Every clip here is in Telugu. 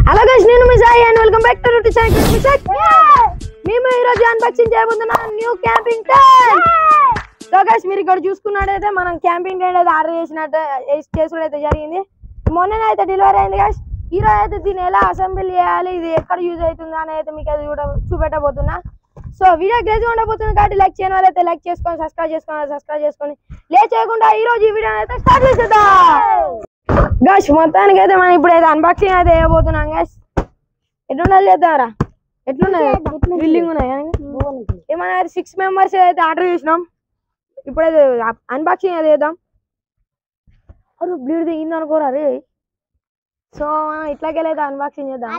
హలో గైస్, నేను మీ Sai and welcome back to రుటి సాయి మిసక్. మేము ఈ రోజు అన్బాక్సింగ్ చేయబోతున్నాం new camping tent. So guys, మీరు ఇక్కడ చూసుకున్నట్టయితే మనం క్యాంపింగ్ టెంట్ అయితే ఆర్డర్ చేసుడు అయితే జరిగింది. మొన్ననే అయితే డెలివరీ అయింది గైస్. ఈ రోజు అయితే దీన్ని ఎలా అసెంబ్లీ చేయాలి, ఇది ఎక్కడ యూజ్ అవుతుంది అని అయితే మీకు అది చూపెట్టబోతున్నా. సో వీడియో క్రేజీ ఉండబోతుంది కాబట్టి లైక్ చేయని వాళ్ళైతే లైక్ చేసుకొని సబ్స్క్రైబ్ చేసుకొని లేట్ చేయకుండా ఈ రోజు ఈ వీడియో అయితే స్టార్ట్ చేసేద్దాం. గైస్, మొత్తానికి అయితే మనం ఇప్పుడైతే అన్బాక్సింగ్ అయితే వేయబోతున్నాం. గైస్, ఎట్లున్నది చేద్దాంరా? ఎట్లున్నది? బిల్డింగ్ ఉన్నాయా? ఏమన్నా 6 మెంబర్స్ అయితే ఆర్డర్ చేసినాం. ఇప్పుడైతే అన్బాక్సింగ్ అయితే చేద్దాం. అరే బ్లీడ్ దిగింది అనుకోరా రే. సో మనం ఇట్లాగైతే అన్బాక్సింగ్ చేద్దాం.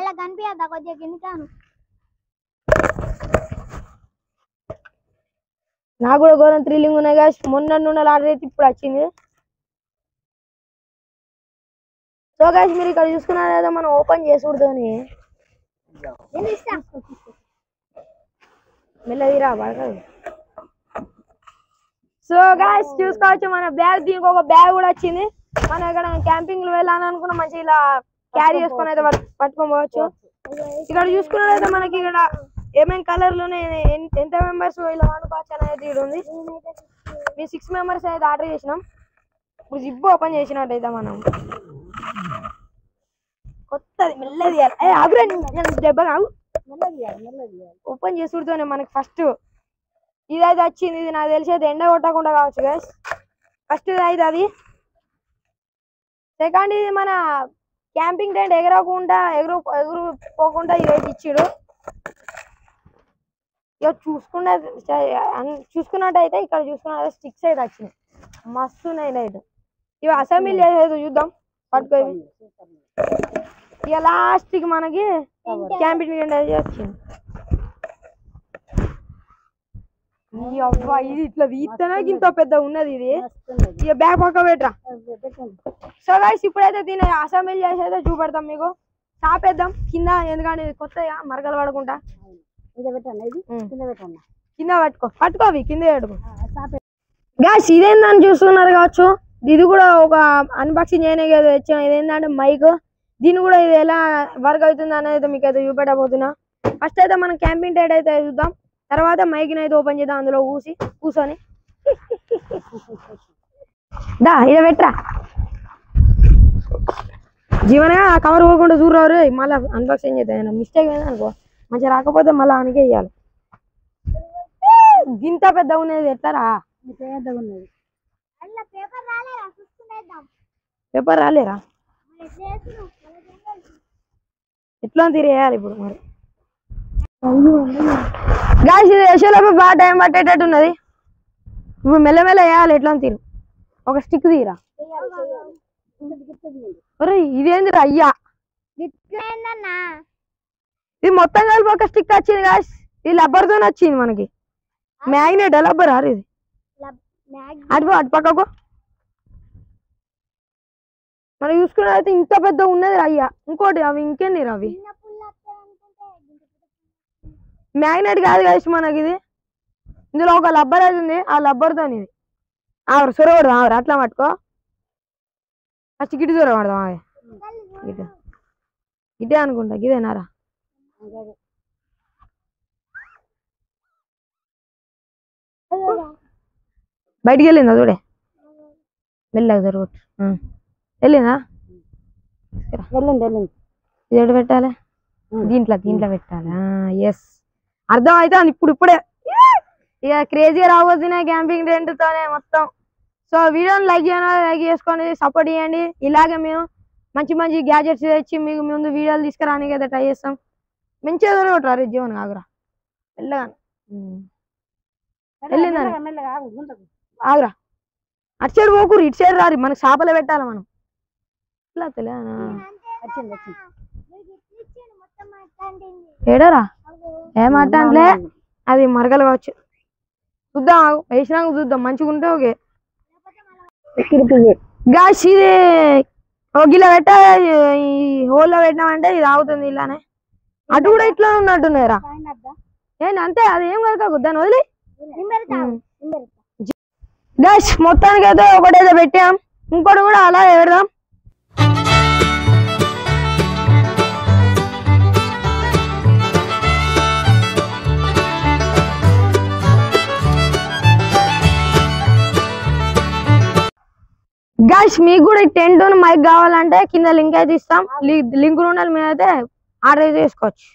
నాకు కూడా ఘోరం థ్రిల్లింగ్ ఉన్నాయి గైస్. మొన్న నూనెలు ఆర్డర్ అయితే ఇప్పుడు వచ్చింది. సో గైస్, మీరు ఇక్కడ చూసుకున్నారు కదా, మనం ఓపెన్ చేసుకుంటూనే మెల్లదిరా పడకదు. సో గైస్, చూసుకోవచ్చు మన బ్యాగ్, దీనికి ఒక బ్యాగ్ కూడా వచ్చింది. మనం ఇక్కడ క్యాంపింగ్ వెళ్ళాలని అనుకున్నా మంచిగా ఇలా క్యారీ చేసుకొని అయితే పట్టుకొని పోవచ్చు. ఇక్కడ చూసుకున్నట్లయితే మనకి ఇక్కడ ఏమేమి కలర్లు ఎంత మెంబర్స్ ఇలా వండుకోవచ్చు అనేది ఇక్కడ ఉంది. మేము 6 మెంబర్స్ అయితే ఆర్డర్ చేసినాం. ఇప్పుడు జిప్ ఓపెన్ చేసినట్టయితే మనం కొత్తది మెల్లది ఓపెన్ చేసుడుతోనే మనకి ఫస్ట్ ఇదైతే వచ్చింది. ఇది నాకు తెలిసి అయితే ఎండ కొట్టకుండా కావచ్చు గైస్. ఫస్ట్ ఇది అయితే అది. సెకండ్, ఇది మన క్యాంపింగ్ టెంట్ ఎగురుపోకుండా ఇదైతే ఇచ్చిడు. ఇక చూసుకున్నట్టయితే ఇక్కడ చూసుకున్న స్టిక్స్ అయితే వచ్చినాయి, మస్తు ఉన్నాయి. అయితే ఇవి అసెంబ్లీ చేసేది చూద్దాం. పట్టుకో. ఇక లాస్ట్ కి మనకి క్యాంపింగ్ టెంట్ అయితే వచ్చింది. ఇది ఇట్లా తీస్తేనే ఇంత పెద్ద ఉన్నది. ఇది ఇక బ్యాగ్ పక్క పెట్టరా. సో గైస్, ఇప్పుడైతే దీన్ని అసెంబ్లీ చేసి అయితే చూపెడతాం మీకు. చాపేద్దాం కింద, ఎందుకంటే కొత్తగా మరకలు పడకుండా. కింద పట్టుకో అవి కింద పెట్టుకో. గైస్, ఇదేందని చూస్తున్నారు కావచ్చు. ఇది కూడా ఒక అన్బాక్సింగ్ చేయడానికి అయితే వచ్చిన. ఇదేంటంటే మైక్. దీన్ని కూడా ఇది ఎలా వర్క్ అవుతుంది అనేది మీకు అయితే చూపెట్టబోతున్నా. ఫస్ట్ అయితే మనం క్యాంపింగ్ టెంట్ అయితే చూద్దాం, తర్వాత మైక్ని అయితే ఓపెన్ చేద్దాం. అందులో కూర్చొని దా ఇక పెట్టరా. జీవనగా కవర్ పోకుండా చూడరారు. మళ్ళీ అన్బాక్సింగ్ చేద్దాం. మిస్టేక్ అయింది అనుకో, మంచిగా రాకపోతే మళ్ళీ ఆనకే వేయాలి. గింత పెద్ద ఉన్నది ఎట్లారా? పేపర్ రాలేరా? ఎట్లా తీరేయాలి ఇప్పుడు మరి? గాయస్, ఇది వేసేలోపు బాగా టైం పట్టేటట్టు ఉన్నది. ఇప్పుడు మెల్లమెల్ల వేయాలి. ఎట్లా తీరు? ఒక స్టిక్ తీరా. అరే ఇదేందిరా అయ్యా, ఇది మొత్తం కలిపి ఒక స్టిక్ వచ్చింది గాయస్. ఇది రబ్బర్తో వచ్చింది మనకి. మ్యాగ్నెట్ రబ్బర్ ఆరు ఇది. అటు పక్కకు మనం చూసుకున్నట్లయితే ఇంత పెద్ద ఉన్నది అయ్యా. ఇంకోటి అవి ఇంకేంది అవి మ్యాగ్నెట్ కాదు గైస్ మనకి. ఇది ఇందులో ఒక రబ్బర్ అయితే ఉంది. ఆ రబ్బర్తో ఇది సొరవడదాం. ఆవిడ అట్లా పట్టుకో. ఫస్ట్ గిటి సొరవడదాం. అవి ఇదే అనుకుంటా. ఇదేనారా? బయటికి వెళ్ళిందా చూడే. మెల్లగా జరగచ్చు. వెళ్ళిందా? ఇది ఎటు పెట్టాలి? దీంట్లో పెట్టాలి. ఎస్, అర్థం అవుతుంది ఇప్పుడే. ఇక క్రేజీగా రాబోతున్నాయి క్యాంపింగ్ టెంట్ తోనే మొత్తం. సో వీడియోని లైక్ చేసుకొని సపోర్ట్ చేయండి. ఇలాగే మేము మంచి మంచి గ్యాజెట్స్ తెచ్చి మీకు ముందు వీడియోలు తీసుకురానికి అయితే ట్రై చేస్తాం. మంచిగా దొరకట్రా జీవన్ ఆగురా. వెళ్ళగా వెళ్ళిందని ఆగురా. అటు సైడ్ పోకూరు, ఇటు సైడ్ రారి. మనకి చేపలు పెట్టాలి మనం. ఇట్లా ఏడరా ఏమంటే అది మరగలు కావచ్చు. చూద్దాం, వేసినాక చూద్దాం. మంచిగా ఉంటే ఓకే. గాయస్, ఇది ఒక గిలా పెట్టా. ఈ హోల్లో పెట్టినామంటే ఇది ఆగుతుంది ఇలానే. అటు కూడా ఇట్లా ఉన్నట్టున్నారా? ఏంటి అంతే, అది ఏం కలకకు దాన్ని వదిలి. గాయస్, మొత్తానికి అయితే ఒకటైతే పెట్టాం. ఇంకోటి కూడా అలా పెడదాం. గాయ్స్ మీకు కూడా టెంట్ మైక్ కావాలంటే కింద లింక్ అయితే ఇస్తాం. లింక్ ఉండాలి, మీరైతే ఆర్డర్ చేసుకోవచ్చు.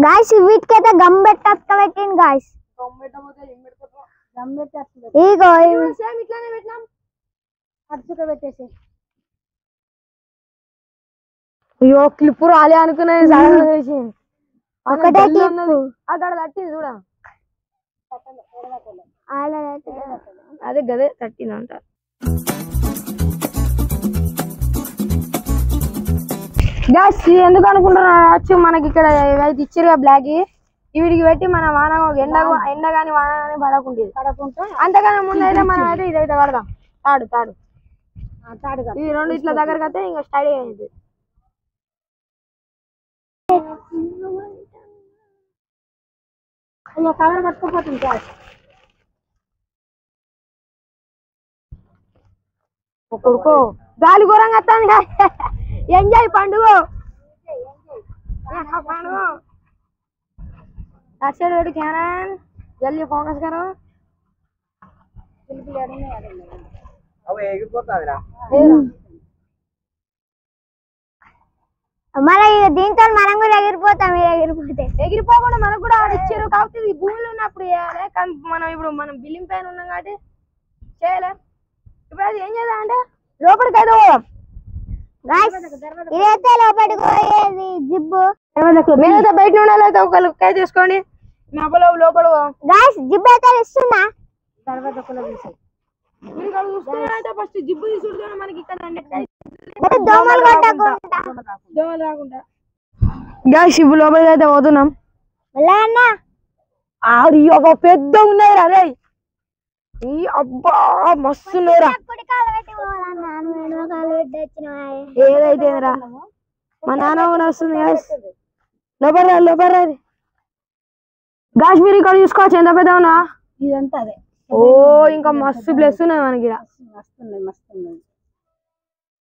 గాయ్స్ వీటికైతే గమ్ పెట్టండి గాయ్స్. ఇగో సేమ్ ఇట్లానే పెట్టినాం. పెట్టేసి అయ్యో క్లిప్ రాలే అనుకున్నది. ఒకటే అక్కడ తట్టింది చూడ, ఆడ అదే గదే తట్టిందంట. గాయ్స్ ఎందుకు అనుకుంటున్నా, మనకి ఇక్కడ ఏవైతే ఇచ్చారు బ్లాక్ వీడికి పెట్టి మన వాన ఎండ గాని వాన గాని పడకుండా అంతకన్నా ముందు అయితే మనం అయితే ఇదైతే పడదాం. తాడు ఈ రెండు ఇట్లా దగ్గరకు అయితే ఇంకా స్టడీ అయింది. కవర్ పట్టుకోపోతుంది కొడుకో, గాలి ఘోరంగా వస్తుంది. ఎంజాయ్ పండుగ. జల్దీ ఫోకస్ కరో. మళ్ళీ దీంతో మనం కూడా ఎగిరిపోతాం. ఎగిరిపోకుండా మనకు కూడా ఇచ్చారు, కాకపోతే ఈ భూమిలో ఉన్నప్పుడు చేయాలి. కానీ మనం బిల్లింగ్ పైన ఉన్నాం కాబట్టి చేయలేం. ఇప్పుడు అది ఏం చేద్దాం అంటే లోపలికి అయితే పోదాం. ఇదైతే లోపలికి పోయేది జిబ్బు. మీరైతే బయట ఉండాలి, అయితే ఒక లుక్ అయితే తీసుకోండి. లోపల జిబ్బు అయితే ఇస్తున్నా. ఫస్ట్ జిబ్బు తీసుకుంటే మనకి ఇక్కడ దోమలు రాకుండా. గాయ్స్ ఇప్పుడు లోపలికి అయితే పోతున్నాం. అది ఒక పెద్ద ఉన్నది అదే. అబ్బా మస్తు ఉన్నాయిరా. ఏదైతే రా మా నాన్న కూడా వస్తుంది. లోపల గాయ్స్ మీరు ఇక్కడ చూసుకోవచ్చు ఎంత పెద్ద ఉన్నా. ఇదంతా అదే. ఓ ఇంకా మస్తు ప్లేస్ ఉన్నాయి మనకి.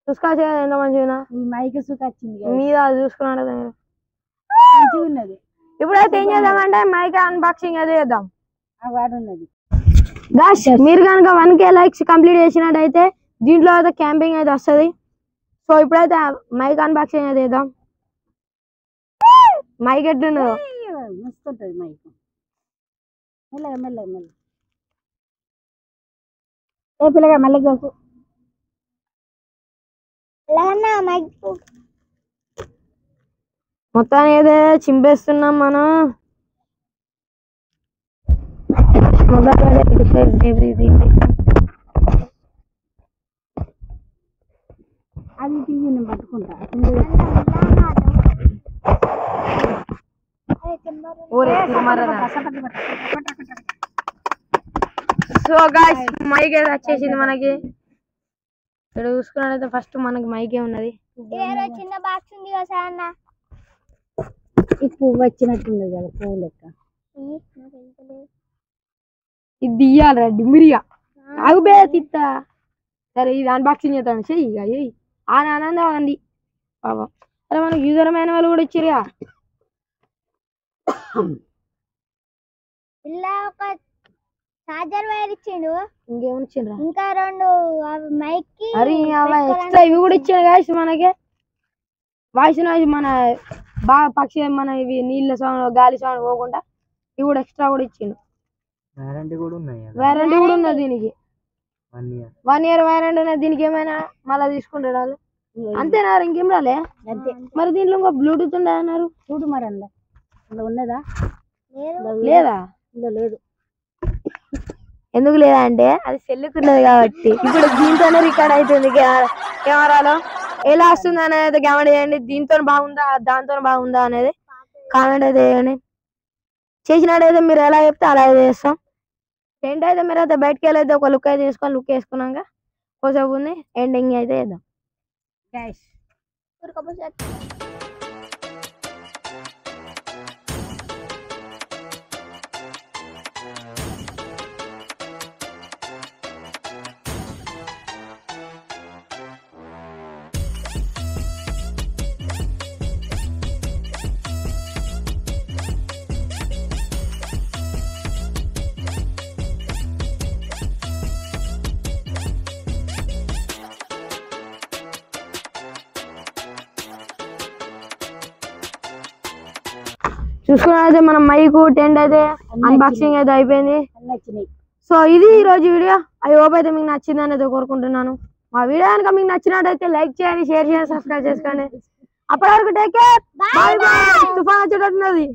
చూసుకోవచ్చు ఎంత మంచిగా మైక్ వచ్చింది మీద చూసుకున్నాడు ఉన్నది. ఇప్పుడైతే ఏం చేద్దామంటే మైక్ అన్బాక్సింగ్ అయితే చేద్దాం. ఉన్నది గాయ్స్ మీరు కనుక 1K లైక్స్ కంప్లీట్ చేసినట్టయితే దీంట్లో అయితే క్యాంపింగ్ అయితే వస్తుంది. సో ఇప్పుడైతే మైక్ అన్బాక్సింగ్ అయితే చేద్దాం. మైక్ ఎట్లున్నదో మస్తుంటది మైక్. మెల్లగా ఏ పిల్లగా మెల్లగా మైక్ మొత్తాన్ని అయితే చింపేస్తున్నాం మనం. అది తీసి నేను పట్టుకుంటా. సో గాయ్స్ మైక్ అయితే వచ్చేసింది మనకి. ఇక్కడ చూసుకున్నట్లయితే ఫస్ట్ మనకి మైకే ఉన్నది. చిన్న బాక్స్ ఉంది కదా సార్ అన్న. ఈ పువ్వు వచ్చినట్టుంది కదా, పువ్వు లెక్క. ఇది తీయాలరా డిమిరియా ఆగుబే తిత్తా. సరే ఇది అన్బాక్సింగ్ చేస్తాను. చెయ్యి ఆనందం అంది పాపం. అరే మనకు యూజర్ మాన్యువల్ కూడా ఇచ్చిరా. ఇలా ఒక చార్జర్ వైర్ ఇచ్చిండు. ఇంకేమైనా ఇచ్చిండ్రా? ఇంకా 2 మైక్ కి. అరే ఎక్స్ట్రా ఇవి కూడా ఇచ్చాడు గాయ్స్ మనకి. వాయిస్ నాయిస్ మన బాగా పక్షి మన ఇవి నీళ్ళ సౌండ్ గాలి సౌండ్ పోకుండా ఇవి కూడా ఎక్స్ట్రా కూడా ఇచ్చిండు. వారంటీ కూడా ఉన్నది దీనికి. 1 year వారంటీ ఉన్నది దీనికి. ఏమైనా మళ్ళీ తీసుకుంటారు వాళ్ళు అంతేనా? ఇంకేం రాలే అంతే. మరి దీంట్లో ఇంకో బ్లూటూత్ ఉండే అన్నారు. చూడు మరి అందులో ఉన్నదా లేదా? లేదు. ఎందుకు లేదా అంటే అది సెల్లుకున్నది కాబట్టి. ఇప్పుడు దీంతోనే రికార్డ్ అవుతుంది కెమెరాలో. ఎలా వస్తుంది అనేది కామెంట్ చేయండి. దీంతో బాగుందా దాంతో బాగుందా అనేది కామెంట్ అయితే చేయండి. చేసినట్టయితే మీరు ఎలా చెప్తే అలా అయితే చేస్తాం. టెంట్ అయితే మీరు అయితే బయటకు వెళ్ళైతే ఒక లుక్ అయితే తీసుకొని లుక్ వేసుకున్నాక కోసేపు ఉంది ఎండింగ్ అయితే చేద్దాం. చూసుకున్నట్లయితే మనం మైకు టెంట్ అయితే అన్బాక్సింగ్ అయితే అయిపోయింది. సో ఇది ఈ రోజు వీడియో. ఐ హోప్ అయితే మీకు నచ్చిందని అయితే కోరుకుంటున్నాను. మా వీడియో కనుక మీకు నచ్చినట్టయితే లైక్ చేయండి, షేర్ చేయండి, సబ్స్క్రైబ్ చేసుకోండి. అప్పటి వరకు టేక్ కేర్, బై బై. తుఫాన్ వచ్చేటట్టున్నది.